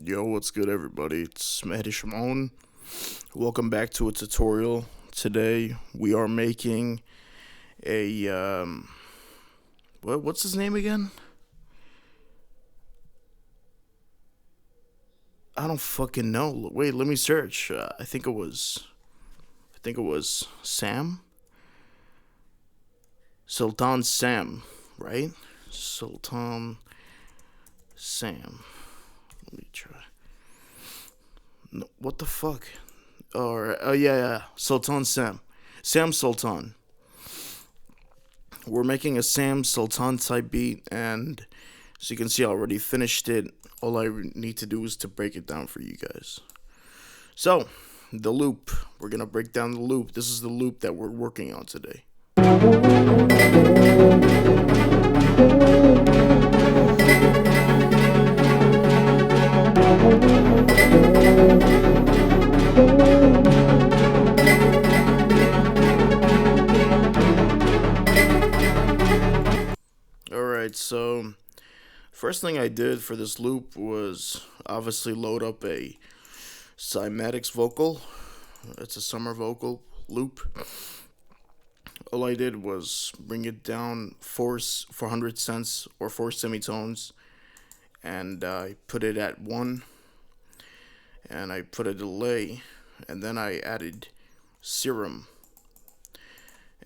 Yo, what's good, everybody? It's Mehdi Shimon. Welcome back to a tutorial. Today we are making a what's his name again? I don't fucking know. Wait, let me search. I think it was Sam, Sultan Sam, right? Sultan Sam. Let me try. No, what the fuck? Yeah, Sultan Sam. Sam Sultan. We're making a Sam Sultan type beat, and as you can see, I already finished it. All I need to do is to break it down for you guys. So, the loop. We're gonna break down the loop. This is the loop that we're working on today. Alright, so first thing I did for this loop was obviously load up a cymatics vocal. It's a summer vocal loop. All I did was bring it down 400 cents or 4 semitones, and I put it at 1, and I put a delay, and then I added serum.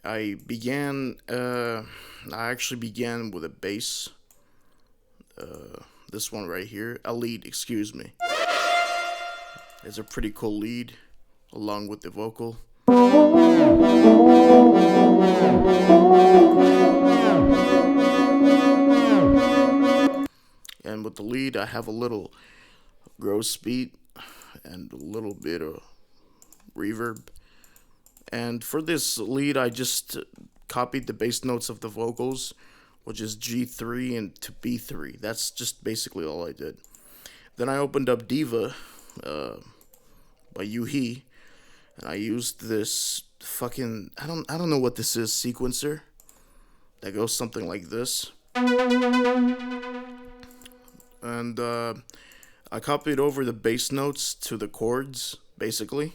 I actually began with a bass, this one right here, a lead, excuse me. It's a pretty cool lead, along with the vocal. And with the lead, I have a little gross beat and a little bit of reverb. And for this lead, I just copied the bass notes of the vocals, which is G3 and to B3. That's just basically all I did. Then I opened up Diva by Yuhi, and I used this fucking I don't know what this is, sequencer that goes something like this. And I copied over the bass notes to the chords, basically.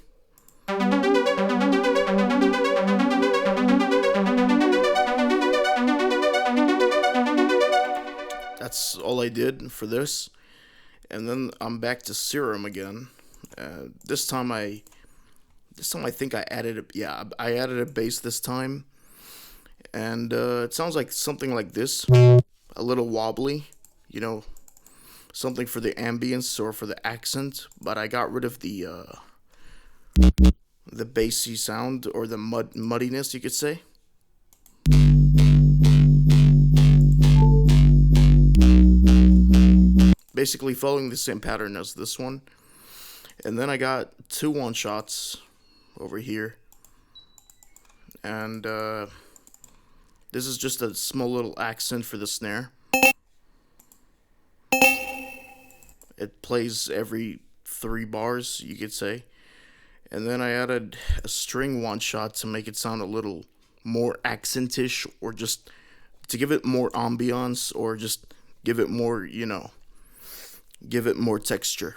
That's all I did for this. And then I'm back to serum again. This time I think I I added a bass this time, and it sounds like something like this, a little wobbly, you know, something for the ambience or for the accent. But I got rid of the bassy sound or the muddiness, you could say. Basically following the same pattern as this one. And then I got 2 1-shots over here. And this is just a small little accent for the snare. It plays every 3 bars, you could say. And then I added a string 1-shot to make it sound a little more accentish, or just to give it more ambiance, or just give it more, give it more texture.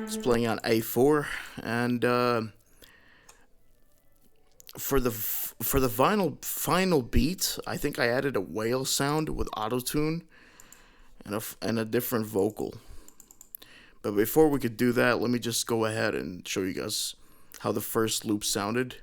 It's playing on A4, and for the final beat, I think I added a whale sound with autotune and a different vocal. But before we could do that, let me just go ahead and show you guys how the first loop sounded.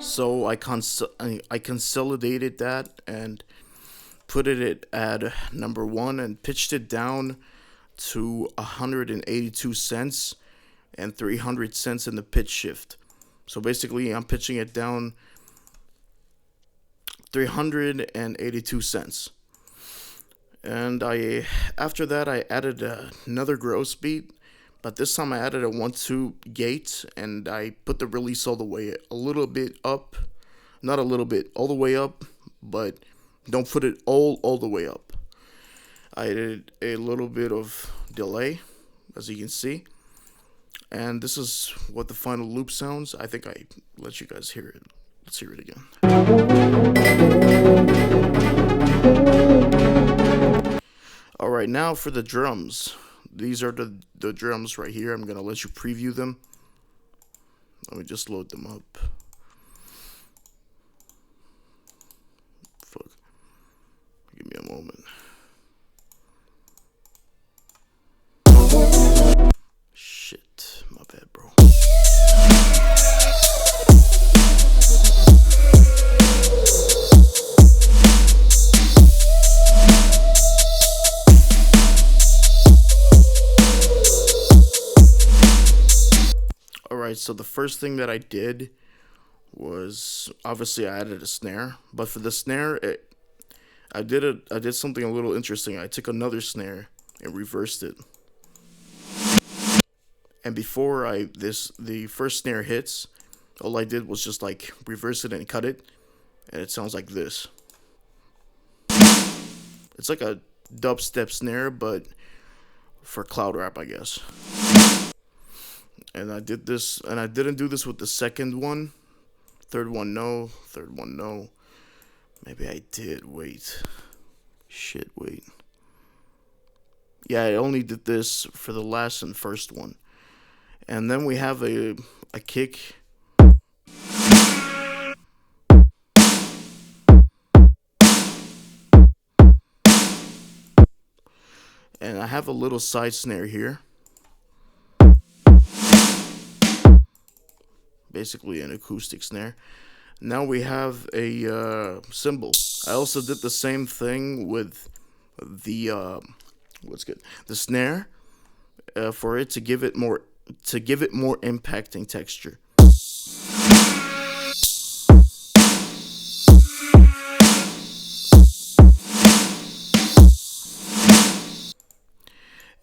So I consolidated that and put it at number 1 and pitched it down to 182 cents and 300 cents in the pitch shift. So basically, I'm pitching it down 382 cents. And after that, I added another gross beat, but this time I added a 1-2 gate, and I put the release all the way a little bit up. Not a little bit, all the way up, but don't put it all the way up. I added a little bit of delay, as you can see. And this is what the final loop sounds. I think I let you guys hear it. Let's hear it again. All right, now for the drums. These are the drums right here. I'm going to let you preview them. Let me just load them up. Fuck. Give me a moment. Shit, my bad, bro. Alright, so the first thing that I did was, obviously I added a snare, but for the snare, I did something a little interesting. I took another snare and reversed it. And before the first snare hits, all I did was just like reverse it and cut it, and it sounds like this. It's like a dubstep snare, but for cloud rap, I guess. And I did this, and I didn't do this with the second one. Third one, no. Third one, no. Maybe I did. Wait. Shit, wait. Yeah, I only did this for the last and first one. And then we have a kick. And I have a little side snare here. Basically an acoustic snare. Now we have a cymbal. I also did the same thing with the the snare for it to give it more impacting texture.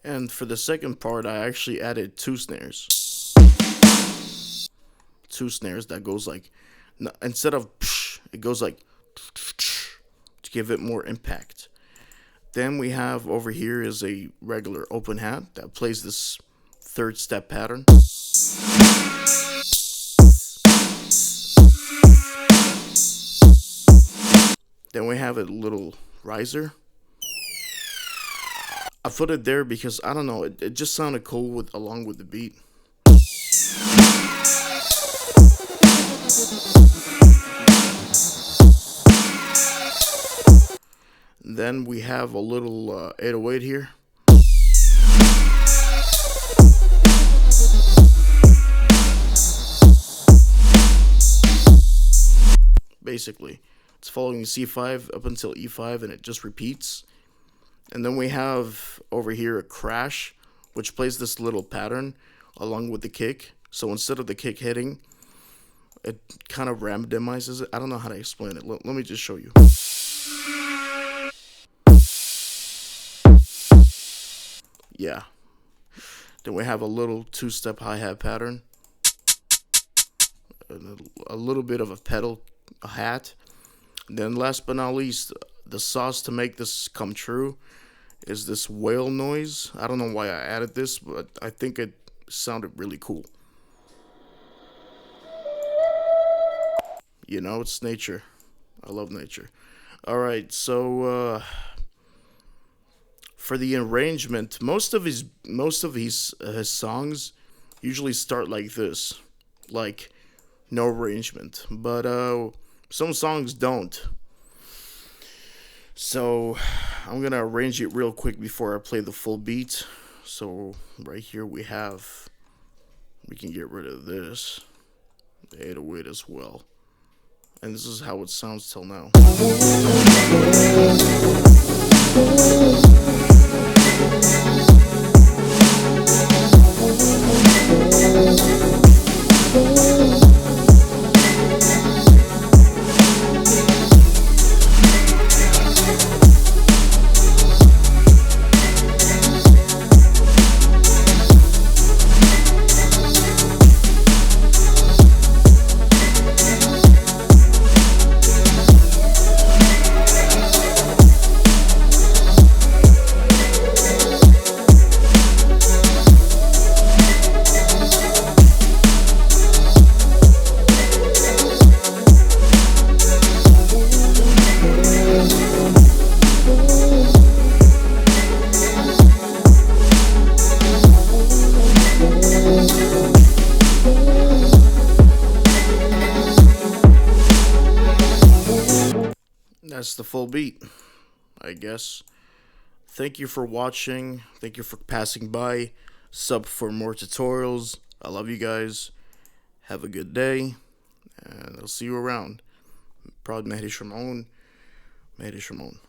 And for the second part, I actually added two snares. Two snares that goes like, instead of psh, it goes like to give it more impact. Then we have over here is a regular open hat that plays this third step pattern. Then we have a little riser. I put it there because I don't know, it just sounded cool along with the beat. Then we have a little 808 here. Basically, it's following C5 up until E5 and it just repeats. And then we have over here a crash, which plays this little pattern along with the kick. So instead of the kick hitting, it kind of randomizes it. I don't know how to explain it. Let me just show you. Yeah. Then we have a little two-step hi-hat pattern. A little bit of a pedal, a hat. And then last but not least, the sauce to make this come true is this whale noise. I don't know why I added this, but I think it sounded really cool. You know, it's nature. I love nature. Alright, so for the arrangement, most of his songs usually start like this, like no arrangement. But some songs don't. So I'm gonna arrange it real quick before I play the full beat. So right here we can get rid of this, the 808 as well. And this is how it sounds till now. that's the full beat, I guess. Thank you for watching. Thank you for passing by. Sub for more tutorials. I love you guys. Have a good day, and I'll see you around. Proud Mehdi Shimon. Mehdi Shimon.